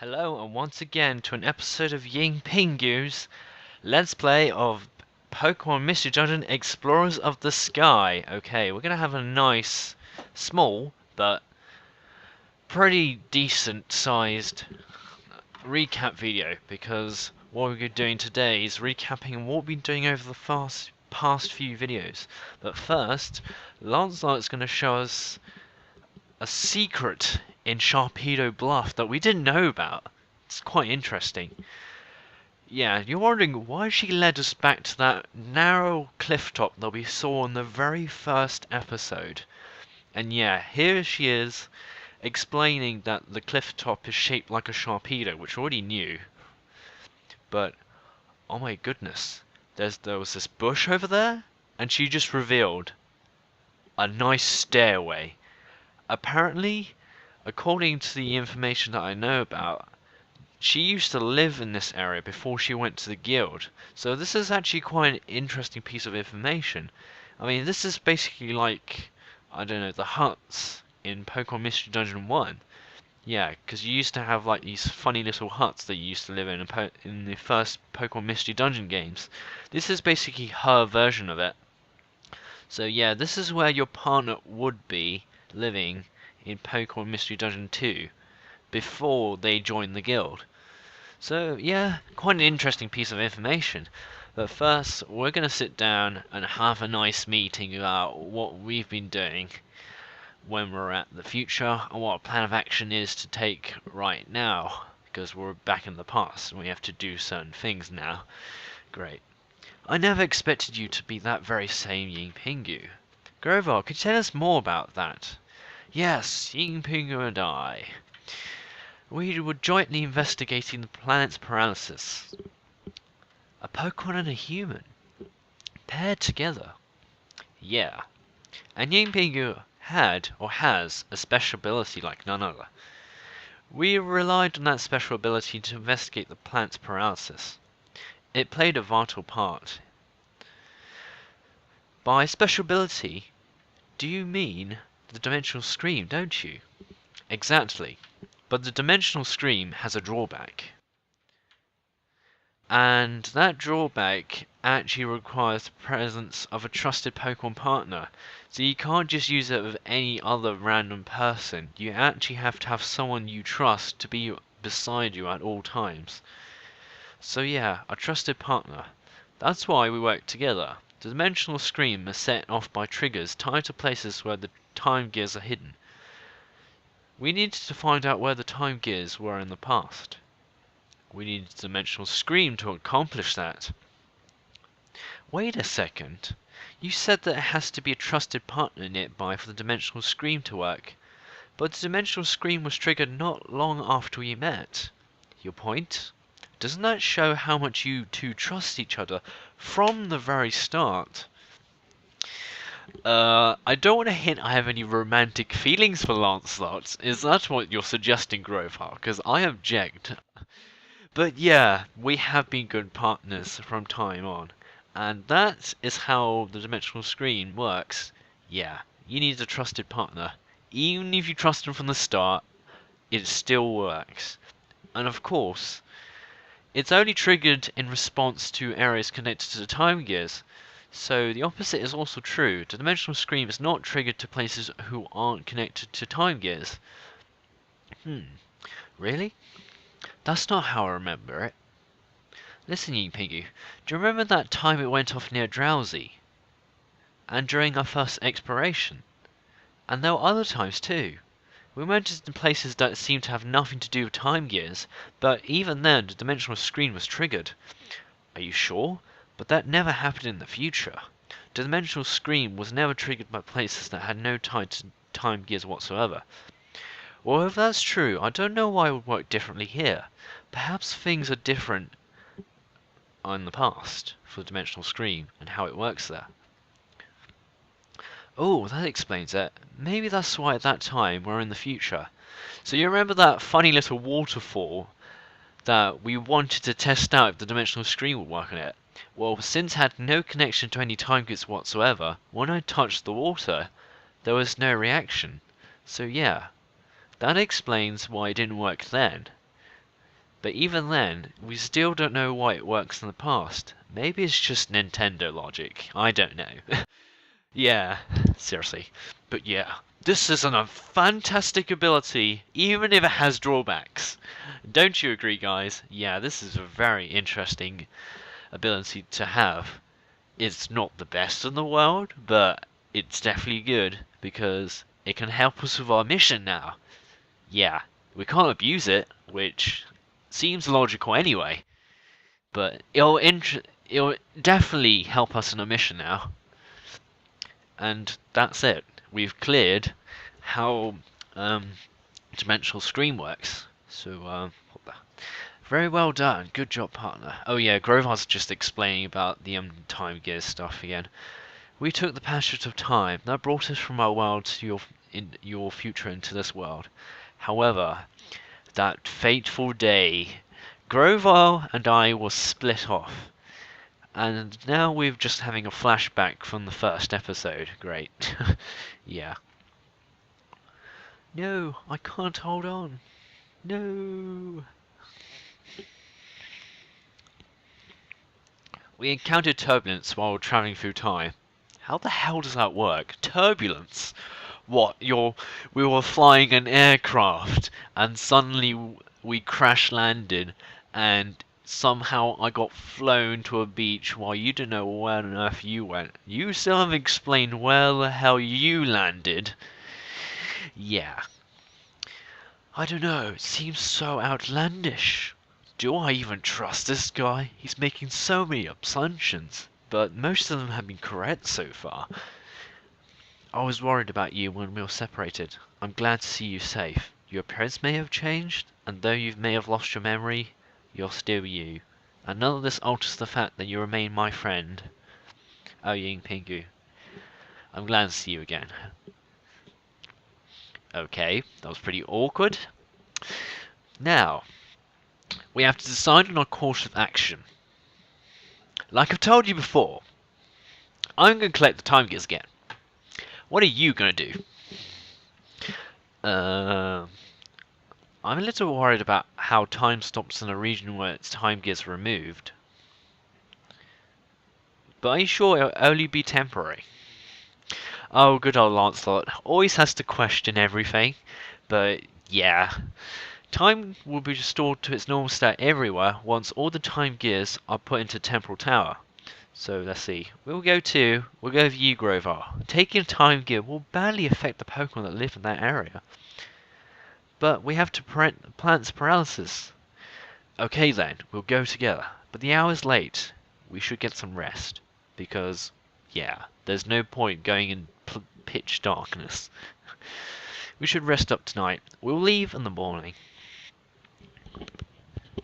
Hello and once again to an episode of Yingpingu's Let's Play of Pokemon Mystery Dungeon Explorers of the Sky. Okay, we're gonna have a nice, small, but pretty decent sized recap video because what we're doing today is recapping what we've been doing over the past few videos. But first, Lancelot's gonna show us a secret in Sharpedo Bluff that we didn't know about. It's quite interesting. Yeah, you're wondering why she led us back to that narrow cliff top that we saw in the very first episode. And yeah, here she is explaining that the cliff top is shaped like a Sharpedo, which we already knew. But, oh my goodness, there was this bush over there, and she just revealed a nice stairway. Apparently, according to the information that I know about, she used to live in this area before she went to the guild. So this is actually quite an interesting piece of information. I mean, this is basically like, I don't know, the huts in Pokemon Mystery Dungeon 1. Yeah, because you used to have like these funny little huts that you used to live in the first Pokemon Mystery Dungeon games. This is basically her version of it. So yeah, this is where your partner would be living in Pokemon Mystery Dungeon 2 before they joined the guild. So yeah, quite an interesting piece of information. But first, we're going to sit down and have a nice meeting about what we've been doing when we're at the future and what our plan of action is to take right now, because we're back in the past and we have to do certain things now. Great. I never expected you to be that very same Yingpingu. Grover, could you tell us more about that? Yes, Yingpingu and I. We were jointly investigating the planet's paralysis. A Pokemon and a human. Paired together. Yeah. And Yingpingu had, or has, a special ability like none other. We relied on that special ability to investigate the planet's paralysis. It played a vital part. By special ability, do you mean the dimensional scream, don't you? Exactly. But the dimensional scream has a drawback. And that drawback actually requires the presence of a trusted Pokemon partner. So you can't just use it with any other random person. You actually have to have someone you trust to be beside you at all times. So yeah, a trusted partner. That's why we work together. The dimensional scream is set off by triggers tied to places where the time gears are hidden. We needed to find out where the time gears were in the past. We needed a dimensional scream to accomplish that. Wait a second. You said that it has to be a trusted partner nearby for the dimensional scream to work. But the dimensional scream was triggered not long after we met. Your point? Doesn't that show how much you two trust each other from the very start? I don't want to hint I have any romantic feelings for Lancelot. Is that what you're suggesting, Grover? Because I object. But yeah, we have been good partners from time on. And that is how the dimensional screen works. Yeah, you need a trusted partner. Even if you trust them from the start, it still works. And of course, it's only triggered in response to areas connected to the time gears. So the opposite is also true. The dimensional scream is not triggered to places who aren't connected to time gears. Really? That's not how I remember it. Listen, Yingpingu, do you remember that time it went off near Drowsy? And during our first exploration? And there were other times too. We went to places that seemed to have nothing to do with time gears, but even then the dimensional screen was triggered. Are you sure? But that never happened in the future. The dimensional screen was never triggered by places that had no tie to time gears whatsoever. Well, if that's true, I don't know why it would work differently here. Perhaps things are different in the past for the dimensional screen and how it works there. Oh, that explains it. Maybe that's why at that time we're in the future. So you remember that funny little waterfall that we wanted to test out if the dimensional screen would work on it? Well, since it had no connection to any time gears whatsoever, when I touched the water, there was no reaction. So yeah, that explains why it didn't work then. But even then, we still don't know why it works in the past. Maybe it's just Nintendo logic. I don't know. Yeah, seriously. But yeah, this is a fantastic ability, even if it has drawbacks. Don't you agree, guys? Yeah, this is a very interesting ability to have. It's not the best in the world, but it's definitely good because it can help us with our mission now. Yeah, we can't abuse it, which seems logical anyway, but it'll definitely help us in our mission now. And that's it. We've cleared how dimensional screen works. So, very well done. Good job, partner. Oh yeah, Grovar's just explaining about the time gear stuff again. We took the passage of time that brought us from our world to your future into this world. However, that fateful day, Grovar and I were split off. And now we're just having a flashback from the first episode. Great. Yeah. No, I can't hold on. No. We encountered turbulence while traveling through time. How the hell does that work? Turbulence? What, we were flying an aircraft and suddenly we crash landed and somehow I got flown to a beach while you didn't know where on earth you went. You still haven't explained where the hell you landed. Yeah. I don't know, it seems so outlandish. Do I even trust this guy? He's making so many assumptions, but most of them have been correct so far. I was worried about you when we were separated. I'm glad to see you safe. Your appearance may have changed, and though you may have lost your memory, you're still you. And none of this alters the fact that you remain my friend. Oh, Yingpingu. I'm glad to see you again. Okay, that was pretty awkward. Now, we have to decide on our course of action. Like I've told you before, I'm going to collect the time gears again. What are you going to do? I'm a little worried about how time stops in a region where its time gears are removed. But are you sure it'll only be temporary? Oh, good old Lancelot. Always has to question everything. But, yeah. Time will be restored to its normal state everywhere once all the time gears are put into Temporal Tower. So let's see. We'll go with you, Grovar. Taking a time gear will badly affect the Pokemon that live in that area. But we have to prevent plants paralysis. Okay then, we'll go together. But the hour's late. We should get some rest. Because, yeah, there's no point going in pitch darkness. We should rest up tonight. We'll leave in the morning.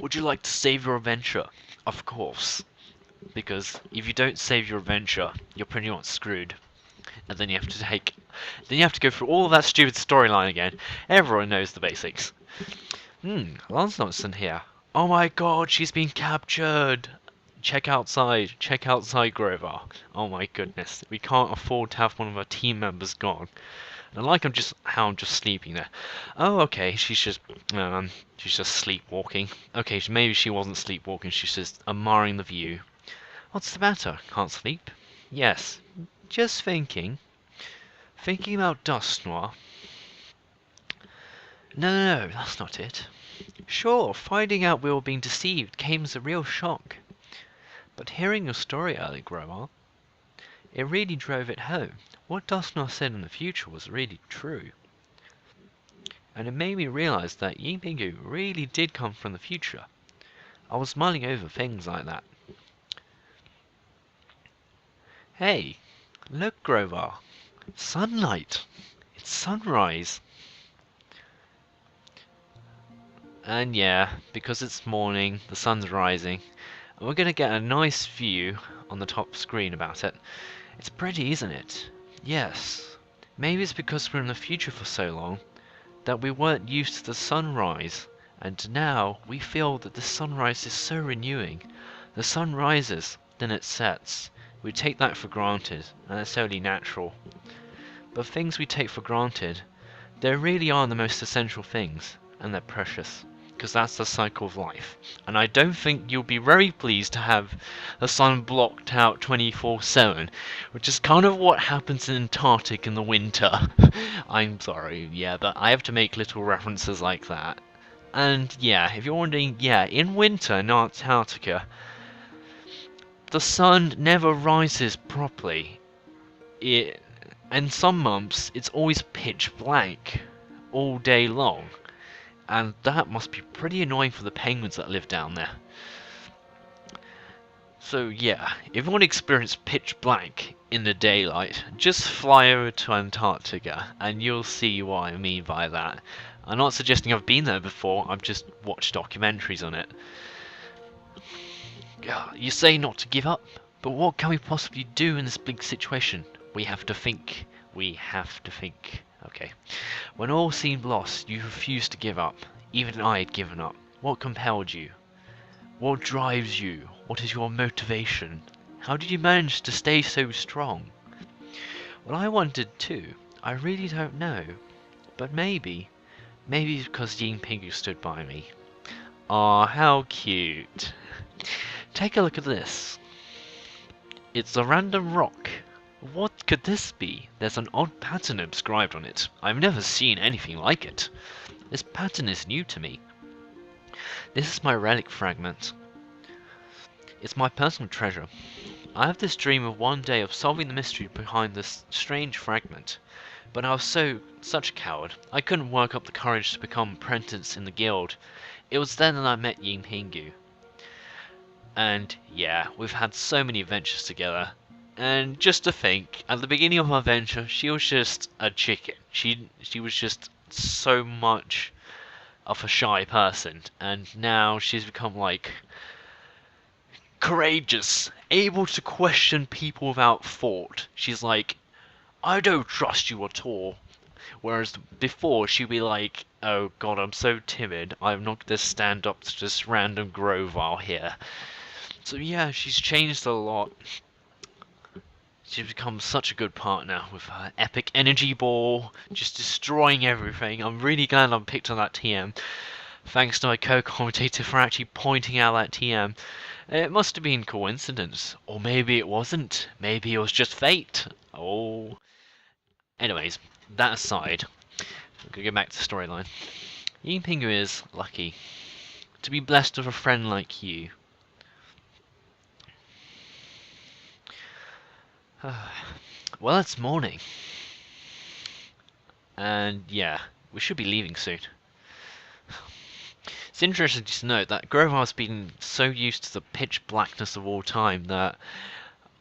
Would you like to save your adventure? Of course. Because if you don't save your adventure, you're pretty much screwed. And then you have to go through all of that stupid storyline again. Everyone knows the basics. Lancelot's in here. Oh my god, she's been captured! Check outside, Grovar. Oh my goodness, we can't afford to have one of our team members gone. And I like how I'm just sleeping there. Oh, okay, she's just sleepwalking. Okay, maybe she wasn't sleepwalking, she's just admiring the view. What's the matter? Can't sleep? Yes, just thinking. Thinking about Dusknoir. No, that's not it. Sure, finding out we were being deceived came as a real shock. But hearing your story earlier, Grovar, it really drove it home. What Dusknoir said in the future was really true. And it made me realize that Yingpingu really did come from the future. I was mulling over things like that. Hey, look, Grovar. Sunlight. It's sunrise. And yeah, because it's morning, the sun's rising, and we're going to get a nice view on the top screen about it. It's pretty, isn't it? Yes. Maybe it's because we're in the future for so long that we weren't used to the sunrise, and now we feel that the sunrise is so renewing. The sun rises, then it sets. We take that for granted, and it's only natural. But things we take for granted, they really are the most essential things, and they're precious. because that's the cycle of life. And I don't think you'll be very pleased to have the sun blocked out 24/7, which is kind of what happens in Antarctic in the winter. I'm sorry, yeah, but I have to make little references like that. And yeah, if you're wondering, yeah, in winter in Antarctica, the sun never rises properly. And some months, it's always pitch black all day long. And that must be pretty annoying for the penguins that live down there. So yeah, if you want to experience pitch black in the daylight, just fly over to Antarctica and you'll see what I mean by that. I'm not suggesting I've been there before, I've just watched documentaries on it. You say not to give up, but what can we possibly do in this big situation? We have to think. We have to think. Okay. When all seemed lost, you refused to give up. Even I had given up. What compelled you? What drives you? What is your motivation? How did you manage to stay so strong? Well, I wanted to. I really don't know. But maybe because Yingpingu stood by me. Aw, how cute. Take a look at this. It's a random rock. What could this be? There's an odd pattern inscribed on it. I've never seen anything like it. This pattern is new to me. This is my relic fragment. It's my personal treasure. I have this dream of one day of solving the mystery behind this strange fragment. But I was such a coward. I couldn't work up the courage to become apprentice in the guild. It was then that I met Yingpingu. And yeah, we've had so many adventures together. And just to think, at the beginning of our venture, she was just a chicken. She was just so much of a shy person, and now she's become like courageous, able to question people without thought. She's like, I don't trust you at all. Whereas before she'd be like, oh god, I'm so timid, I'm not going to stand up to this random Grovile here. So yeah, she's changed a lot. She's become such a good partner with her epic energy ball, just destroying everything. I'm really glad I picked on that TM. Thanks to my co-commentator for actually pointing out that TM. It must have been coincidence. Or maybe it wasn't. Maybe it was just fate. Oh. Anyways, that aside, I'm going to go back to the storyline. Yingpingu is lucky to be blessed with a friend like you. Well, it's morning. And yeah, we should be leaving soon. It's interesting to note that Grovar's been so used to the pitch blackness of all time that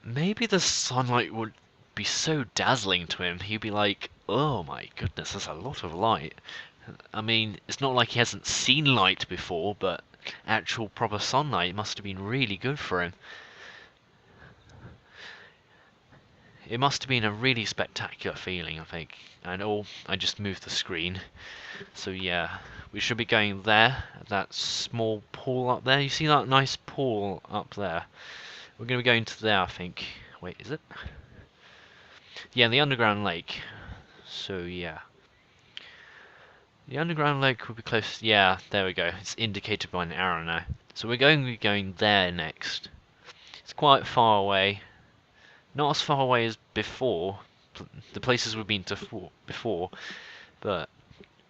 maybe the sunlight would be so dazzling to him. He'd be like, oh my goodness, there's a lot of light. I mean, it's not like he hasn't seen light before, but actual proper sunlight must have been really good for him. It must have been a really spectacular feeling, I think. And oh, I just moved the screen. So yeah, we should be going there, that small pool up there. You see that nice pool up there? We're going to be going to there, I think. Wait, is it? Yeah, the underground lake. So yeah. The underground lake will be close. Yeah, there we go. It's indicated by an arrow now. So we're going to be going there next. It's quite far away. Not as far away as before, the places we've been to before, but,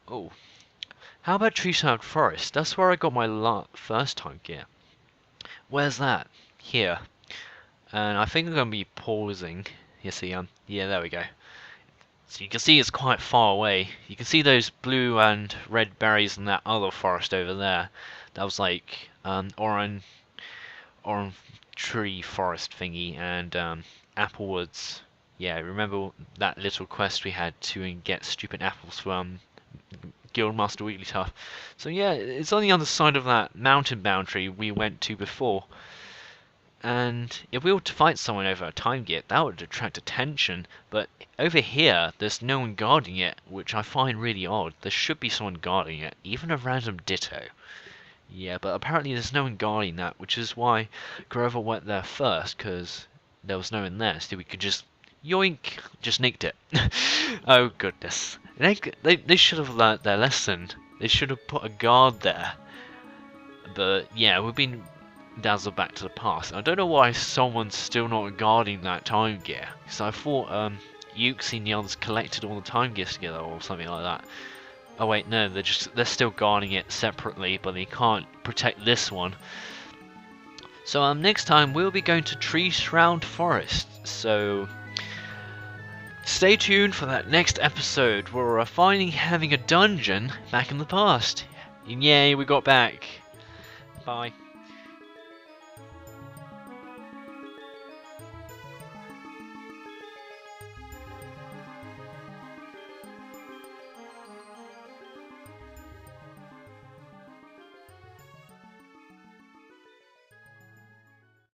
oh, how about Treeside Forest? That's where I got my first time gear. Where's that? Here. And I think I'm going to be pausing. You see, yeah, there we go. So you can see it's quite far away. You can see those blue and red berries in that other forest over there. That was like, orange tree forest thingy, and, Applewoods. Yeah, remember that little quest we had to get stupid apples from Guildmaster Wigglytuff. So yeah, it's on the other side of that mountain boundary we went to before. And if we were to fight someone over a time gate, that would attract attention. But over here, there's no one guarding it, which I find really odd. There should be someone guarding it, even a random ditto. Yeah, but apparently there's no one guarding that, which is why Grover went there first, because there was no one there, so we could just yoink, just nicked it. Oh goodness. They should have learnt their lesson. They should have put a guard there. But yeah, we've been dazzled back to the past. I don't know why someone's still not guarding that time gear. Because I thought Yuxi and the others collected all the time gears together or something like that. Oh wait, no, they're still guarding it separately, but they can't protect this one. So next time we'll be going to Tree Shroud Forest. So stay tuned for that next episode where we're finally having a dungeon back in the past. And yay, we got back. Bye.